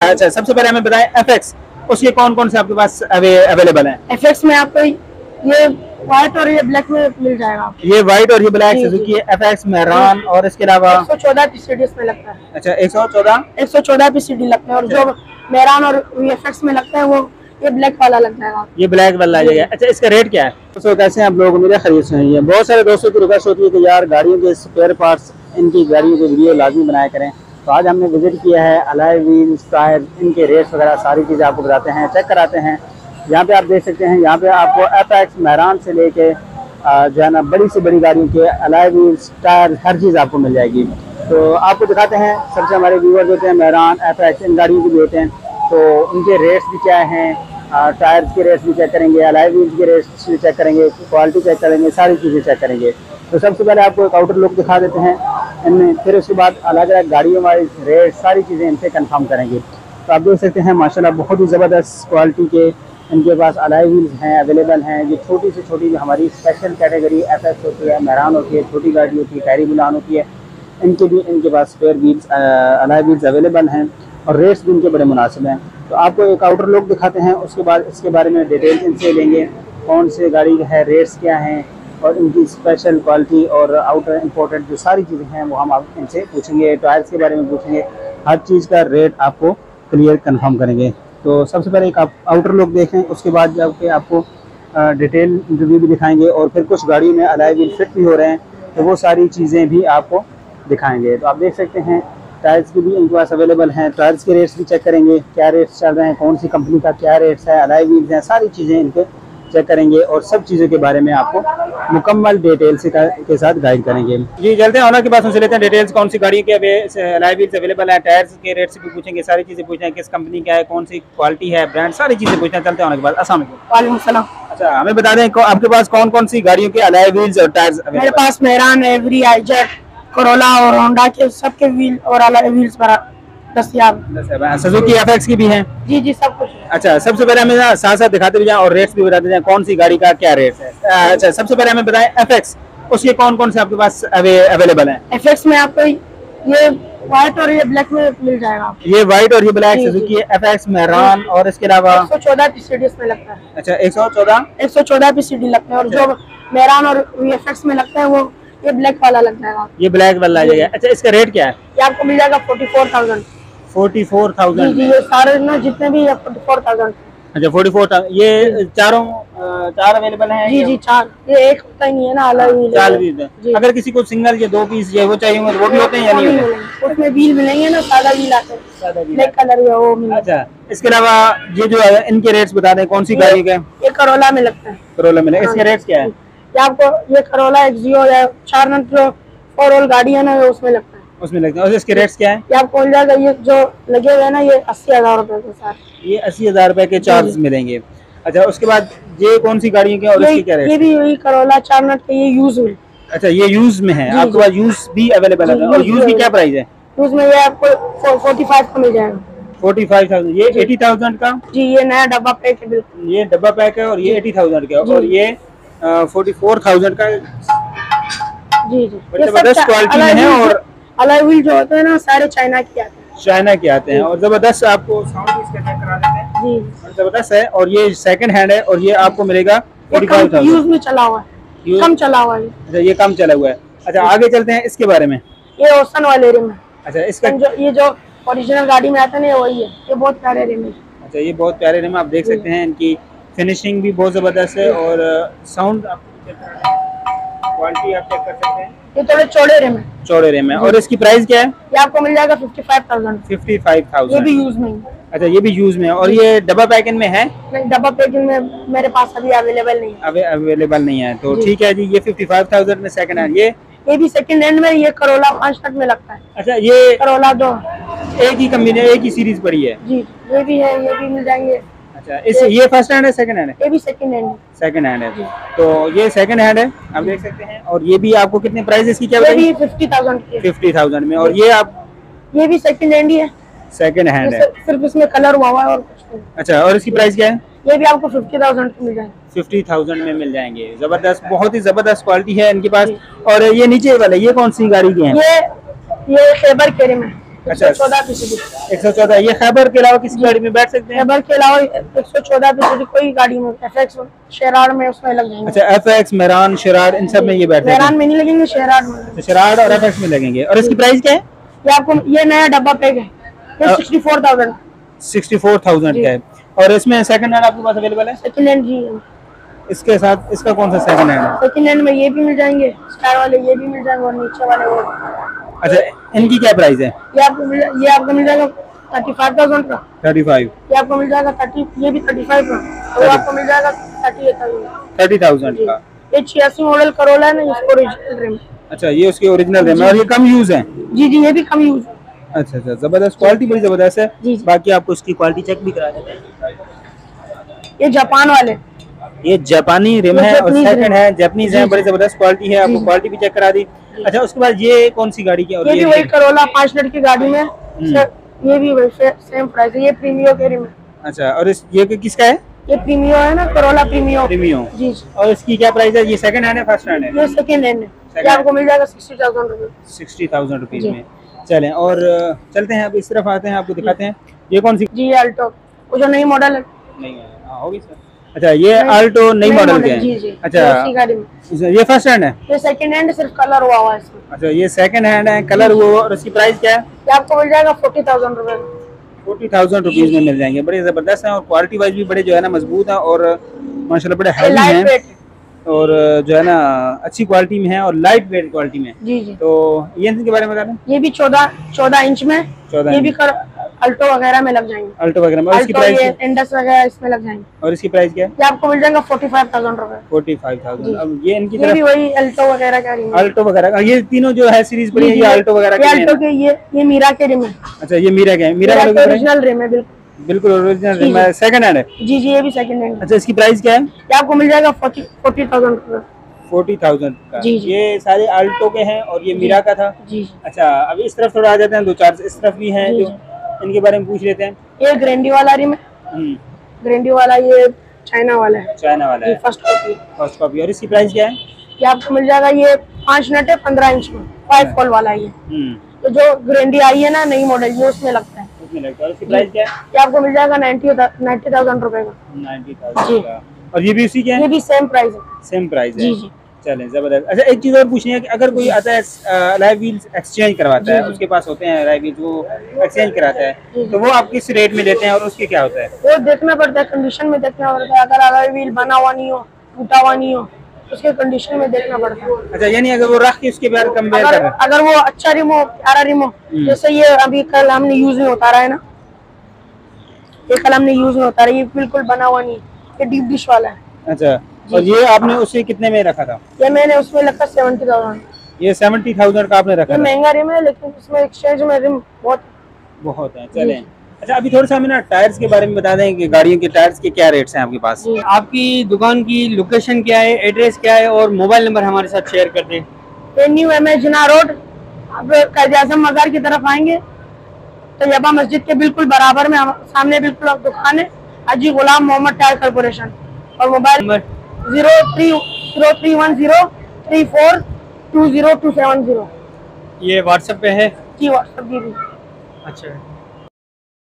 अच्छा, सबसे पहले हमें बताएं FX, उसके कौन कौन से आपके पास अवेलेबल हैं? FX में आपको ये व्हाइट और ये ब्लैक में मिल जाएगा आपको। ये व्हाइट और ये ब्लैक सुजुकी FX मेरान, और इसके अलावा 114 PCD इसमें लगता है। अच्छा, 114 PCD लगता है, और जो मेरान और FX में लगता है वो ये ब्लैक वाला लग जाएगा। ये ब्लैक वाला आ जाएगा। अच्छा, इसका रेट क्या है? दोस्तों कैसे हैं आप लोग? मेरे खरीद से हैं। बहुत सारे दोस्तों की रिक्वेस्ट होती है कि यार गाड़ियों के स्पेयर पार्ट्स, इनकी गाड़ियों के वीडियो लाजमी बनाया करें। तो आज हमने विजिट किया है अलॉय व्हील्स, टायर, इनके रेट्स वगैरह सारी चीज़ें आपको बताते हैं, चेक कराते हैं। यहाँ पे आप देख सकते हैं, यहाँ पे आपको FX मेरान से लेके जो है ना बड़ी से बड़ी गाड़ियों के अलॉय व्हील्स, टायर, हर चीज़ आपको मिल जाएगी। तो आपको दिखाते हैं, सबसे हमारे व्यूअर्स होते हैं मेरान, FX, इन गाड़ियों के भी होते हैं, तो उनके रेट्स भी क्या हैं, टायर्स के रेट्स भी चेक करेंगे, अलॉय व्हील्स के रेट्स भी चेक करेंगे, क्वालिटी चेक करेंगे, सारी चीज़ें चेक करेंगे। तो सबसे पहले आपको एक आउटर लुक दिखा देते हैं इनमें, फिर उसके बाद अलग अलग गाड़ियों वाइज रेट सारी चीज़ें इनसे कंफर्म करेंगे। तो आप देख सकते हैं माशाल्लाह बहुत ही ज़बरदस्त क्वालिटी के इनके पास अलॉय व्हील्स हैं, अवेलेबल हैं। ये छोटी से छोटी जो हमारी स्पेशल कैटेगरी FX होती है, मेरान होती है, छोटी गाड़ी होती है, कैरी बुलान होती है, इनके भी इनके पास spare wheels, alloy wheels available हैं, और रेट्स भी इनके बड़े मुनासिब हैं। तो आपको एक आउटर लुक दिखाते हैं, उसके बाद इसके बारे में डिटेल्स इनसे लेंगे, कौन से गाड़ी है, रेट्स क्या हैं, और इनकी स्पेशल क्वालिटी और आउटर इम्पोर्टेंट जो सारी चीज़ें हैं वो हम आप इनसे पूछेंगे, टायर्स के बारे में पूछेंगे, हर चीज़ का रेट आपको क्लियर कंफर्म करेंगे। तो सबसे पहले एक आप आउटर लुक देखें, उसके बाद जाके आपको डिटेल रिव्यू भी दिखाएंगे, और फिर कुछ गाड़ियों में अलॉय व्हील फिट भी हो रहे हैं, तो वो सारी चीज़ें भी आपको दिखाएंगे। तो आप देख सकते हैं टायर्स की भी इनके पास अवेलेबल हैं, टायर्स के रेट्स भी चेक करेंगे, क्या रेट्स चल रहे हैं, कौन सी कंपनी का क्या रेट्स है, अलॉय व्हील्स हैं, सारी चीज़ें इनके चेक करेंगे, और सब चीज़ों के बारे में आपको मुकम्मल डिटेल्स के साथ गाइड करेंगे। जी चलते हैं ऑनर के पास, उनसे लेते हैं डिटेल्स, कौन सी गाड़ी के अलॉय व्हील्स अवेलेबल है, टायर्स के रेट्स भी पूछेंगे, सारी चीज़ें पूछेंगे, किस कंपनी का है, कौन सी क्वालिटी है, ब्रांड, सारी चीज़ें पूछते हैं। चलते हैं ऑनर के पास। अस्सलाम वालेकुम। अच्छा, हमें बता दें आपके पास कौन कौन सी गाड़ियों के अलॉय व्हील्स और टायर्स? मेरे पास मेरान, एवरी, आइजेट, कोरोला और होंडा के सबके व्हील और अलॉय व्हील्स दस्तयाब। सुजुकी FX की भी हैं? जी जी, सब कुछ है। अच्छा, सबसे पहले हमें साथ साथ दिखाते भी जाएं और रेट्स भी बताते जाएं, कौन सी गाड़ी का क्या रेट है। अच्छा, सबसे पहले हमें बताएं FX, उसके कौन कौन से आपके पास अवेलेबल हैं? FX में आपको ये व्हाइट और ये ब्लैक में मिल जाएगा। ये व्हाइट और ये ब्लैक सुजुकी FX मेरान, और इसके अलावा 114 PCD इसमें लगता है। अच्छा, 114 PCD लगता है, और जो मेरान और FX में लगता है वो ये ब्लैक वाला लग जाएगा। ये ब्लैक वाला आ जाएगा। अच्छा, इसका रेट क्या है? ये आपको मिल जाएगा 44,000। 44,000? जी, ये सारे ना जितने भी 44,000। अच्छा, 44,000। ये चार अवेलेबल हैं? जी, चार, ये एक होता ही नहीं है ना अलॉय व्हील। चार व्हील। अगर किसी को सिंगल या 2 पीस ये वो चाहिए होंगे तो वो भी होते हैं या नहीं होते? उसमें व्हील मिलेंगे ना, सादा व्हील आते हैं, ब्लैक कलर में वो मिलेगा। अच्छा, इसके अलावा ये जो है इनके रेट्स बता दें, कौन सी गाड़ी के? ये करोला में लगता है। करोला में इसके रेट्स क्या है? ये आपको ये करोला एक्सियो या 4 नंबर जो 4 व्हील गाड़ी है ना, उसमें लगता है। उसमें लगता है। और इसके रेट्स क्या है? ये आपको मिल जाएगा, ये जो लगे हुए हैं ना, ये 80,000 रुपए के साथ। ये 80,000 रुपए के चार्ज मिलेंगे। अच्छा, उसके बाद ये कौन सी गाड़ियों के और इसकी क्या रेट? ये भी वही करोला 4 नंबर के, ये यूज में। अच्छा, ये यूज में है आपके पास? यूज भी अवेलेबल है, और यूज की क्या प्राइस है? यूज में ये आपको 45 का मिल जाएगा। 45,000। ये 80,000 का? जी, ये नया डब्बा पैक है बिल्कुल। ये डब्बा पैक है, और ये 80,000 का, और ये 44,000 का। जी, जबरदस्त क्वालिटी में है, और अलॉय व्हील जो होते हैं ना सारे चाइना के आते हैं। चाइना के आते हैं, और जबरदस्त आपको साउंड भी इसका चेक करा देते हैं। जी, जबरदस्त है, और ये सेकंड हैंड है, और ये आपको मिलेगा 45,000। यूज में चला हुआ है, कम चला हुआ है। अच्छा, ये कम चला हुआ है। अच्छा, आगे चलते हैं इसके बारे में। ये ओसन वाले रिम है। अच्छा, इसका ये जो ओरिजिनल गाड़ी में आता है ना, वही है। ये बहुत प्यारे रिम है। अच्छा, ये बहुत प्यारे रिम आप देख सकते हैं, इनकी फिनिशिंग भी बहुत जबरदस्त है, और साउंड क्वालिटी आप चेक कर सकते हैं। ये थोड़े चौड़े रिम है। चौड़े रिम है। और इसकी प्राइस क्या है? ये आपको मिल जाएगा 55,000। 55,000। ये भी यूज में है। अच्छा, ये भी यूज में है, और ये डब्बा पैकिंग में है? नहीं, डब्बा पैकिंग में मेरे पास अभी अवेलेबल नहीं है। अवेलेबल नहीं है, तो ठीक है जी। ये 55,000 में सेकंड हैंड। ये भी सेकंड हैंड में, ये करोला 5 तक में लगता है। अच्छा, ये करोला 2 एक ही कंपनी, एक ही सीरीज पड़ी है? जी, ये भी है, ये भी मिल जाएंगे। अच्छा, ये फर्स्ट हैंड है, सेकंड हैंड है? ये भी सेकंड हैंड है। सेकंड हैंड है, तो ये सेकंड हैंड है, आप देख सकते हैं। और ये भी आपको कितने प्राइस इसकी क्या बताइए? 50,000 की। 50,000 में। और ये आप? ये भी सेकंड हैंड ही है। सेकंड हैंड है, सिर्फ इसमें कलर हुआ है और कुछ नहीं। अच्छा, और इसकी प्राइस क्या है? ये भी आपको 50,000 की मिल जाएंगे। 50,000 में मिल जाएंगे। जबरदस्त, बहुत ही जबरदस्त क्वालिटी है इनके पास। और ये नीचे वाले ये कौन सी गाड़ी के हैं? ये फेबर के रिम है। अच्छा 114 PCD। 114। ये खैबर के अलावा किसी गाड़ी में बैठ सकते हैं? खैबर के अलावा 114 PCD कोई गाड़ी में, FX शेरार में उसमें लग जाएंगे। अच्छा FX, मेरान, शेरार इन सब में ये बैठ मेरान में नहीं लगेंगे, शेरार में। तो शेरार और FX में लगेंगे। और इसकी प्राइस क्या है? ये आपको ये नया डब्बा पैक है, ये 64,000। 64,000 का है। और इसमें सेकंड हैंड आपके पास अवेलेबल है? सेकंड हैंड जी। इसके साथ इसका कौन सा सेकंड हैंड है? सेकंड हैंड में ये भी मिल जाएंगे, स्टार वाले ये भी मिल जाएंगे, और नीचे वाले वो। अच्छा इनकी क्या प्राइस है? ये आपको मिल जाएगा 35,000 का। 35। ये आपको मिल जाएगा 30, ये भी 35 का। और आपको मिल जाएगा 30,000 का। ये 86 मॉडल करोला है ना, इसको ओरिजिनल रिम। अच्छा ये उसकी ओरिजिनल रिम है और ये कम यूज है? जी जी, ये भी कम यूज है। अच्छा अच्छा, जबरदस्त क्वालिटी, बड़ी जबरदस्त है। जी। बाकी आपको इसकी क्वालिटी चेक भी करा देते हैं। ये जापान वाले, ये जापानी रिम है और जापानीज सेकंड रिम। है, जापानीज है, बड़ी जबरदस्त क्वालिटी है। आपको क्वालिटी भी चेक करा दी। अच्छा उसके बाद ये कौन सी गाड़ी की? और ये भी वही करोला 5 लीटर की गाड़ी में, ये भी वही सेम प्राइस है। ये प्रीमियो के रिम है। अच्छा और इस ये किसका है? ये प्रीमियो है ना, करोला प्रीमियो। प्रीमियो जी जी। और इसकी क्या प्राइस है? ये सेकंड हैंड है, फर्स्ट हैंड है? ये सेकंड हैंड है, ये आपको मिल जाएगा 60,000 रुपए। 60,000 रुपीज में। चलें और चलते हैं, अब इस तरफ आते हैं, आपको दिखाते हैं ये कौन सी। जी अल्टो, वो जो नई मॉडल है। नहीं है, हाँ होगी सर। अच्छा ये अल्टो नई मॉडल के हैं? जी जी। अच्छा उसी गाड़ी में। ये फर्स्ट हैंड है? ये सेकंड हैंड, सिर्फ कलर हुआ है इसमें। अच्छा ये सेकंड हैंड है, कलर वो। और इसकी प्राइस क्या है? ये आपको मिल जाएगा 40,000 रुपए। 40,000 रुपीज में मिल जाएंगे। बड़े जबरदस्त हैं और क्वालिटी वाइज भी बड़े जो है ना मजबूत है और माशाल्लाह बड़े हैवी लाइट हैं वेट और जो है ना अच्छी क्वालिटी में है और लाइट वेट क्वालिटी में। जी जी। तो ये इनके बारे में बता दें। ये भी 14 इंच में, 14 ये भी अल्टो वगैरह में लग जाएंगे। अल्टो वगैरह में। और इसकी अल्टो, ये प्राइस? इंडस वगैरह इसमें लग जाएंगे। और इसकी प्राइस क्या है? ये आपको मिल जाएगा 45,000 रुपए। 45,000। अब ये इनकी ये भी वही अल्टो वगैरह का रिम है। अल्टो वगैरह, ये तीनों जो है सीरीज पड़ी है, ये अल्टो वगैरह ये के अल्टो के, ये मीरा के रिम है। अच्छा ये मीरा के हैं? मीरा मीरा वालों के की ओरिजिनल रिम है, बिल्कुल बिल्कुल ओरिजिनल जी, रिम है, सेकंड हैंड है? जी जी। ये भी सेकंड हैंड है। अच्छा इसकी प्राइस क्या है? ये आपको मिल जाएगा 40,000 रुपए। 40,000 का। जी, जी। ये सारे अल्टो के हैं और ये मीरा का था। जी। अच्छा अब इस तरफ थोड़ा आ जाते हैं, दो चार इस तरफ भी हैं जी, जो इनके बारे में पूछ लेते हैं। ये ग्रैंडी वाला रिम है। ग्रैंडी वाला ये चाइना वाला है, चाइना वाला है, फर्स्ट कॉपी। First copy. और इसकी प्राइस क्या है? ये आपको मिल जाएगा, ये 5 नट है, 15 इंच में, 5 कॉल वाला ये। तो जो ग्रैंडी आई है ना नई मॉडल, ये उसमें लगता है। उसमें लगता है। और इसकी प्राइस क्या है? ये आपको मिल जाएगा 90,000 रुपए का। 90,000 का। और ये भी उसी के हैं? ये भी सेम प्राइस है। सेम प्राइस है। जी जी। चलें जबरदस्त। अच्छा एक चीज और पूछनी है कि अगर कोई आता है अलॉय व्हील्स एक्सचेंज करवाता है, उसके पास होते हैं अलॉय व्हील्स, वो एक्सचेंज कराता है, तो वो आप किस रेट में लेते हैं और उसके क्या होता है? वो देखना पड़ता है, कंडीशन में देखना पड़ता है। अगर अलॉय व्हील बना हुआ नहीं हो, टूटा हुआ नहीं हो, उसके कंडीशन में देखना पड़ता है। अच्छा यानी अगर वो रख के उसके बाद कंपेयर कर रहे हैं? अगर वो अच्छा रिम हो, प्यारा रिम हो, जैसे ये अभी कल हमने यूज नहीं होता रहा है ना, ये कल हमने यूज नहीं होता रहा, ये बिल्कुल बना हुआ नहीं, ये डीप डिश वाला है। अच्छा और ये आपने उसे कितने में रखा था? ये मैंने उसमें रखा 70,000। ये 70,000 का आपने रखा ये था? महंगा रिम है, लेकिन इसमें एक्सचेंज में रिम बहुत है। चलें अच्छा अभी थोड़ा सा हमें ना टायर्स के बारे में बता दें कि गाड़ियों के टायर्स के क्या रेट्स हैं आपके पास? आपकी दुकान की लोकेशन क्या है, एड्रेस क्या है और मोबाइल नंबर हमारे साथ शेयर कर दें। ये न्यू जिना रोड, आप कायदे आज़म मज़ार की तरफ आएंगे तो यबा मस्जिद के बिल्कुल बराबर में सामने बिल्कुल दुकान है, हाजी गुलाम मोहम्मद टायर कॉर्पोरेशन। और मोबाइल नंबर 0310342027 ये व्हाट्सएप पे है? जी व्हाट्सएप भी। अच्छा।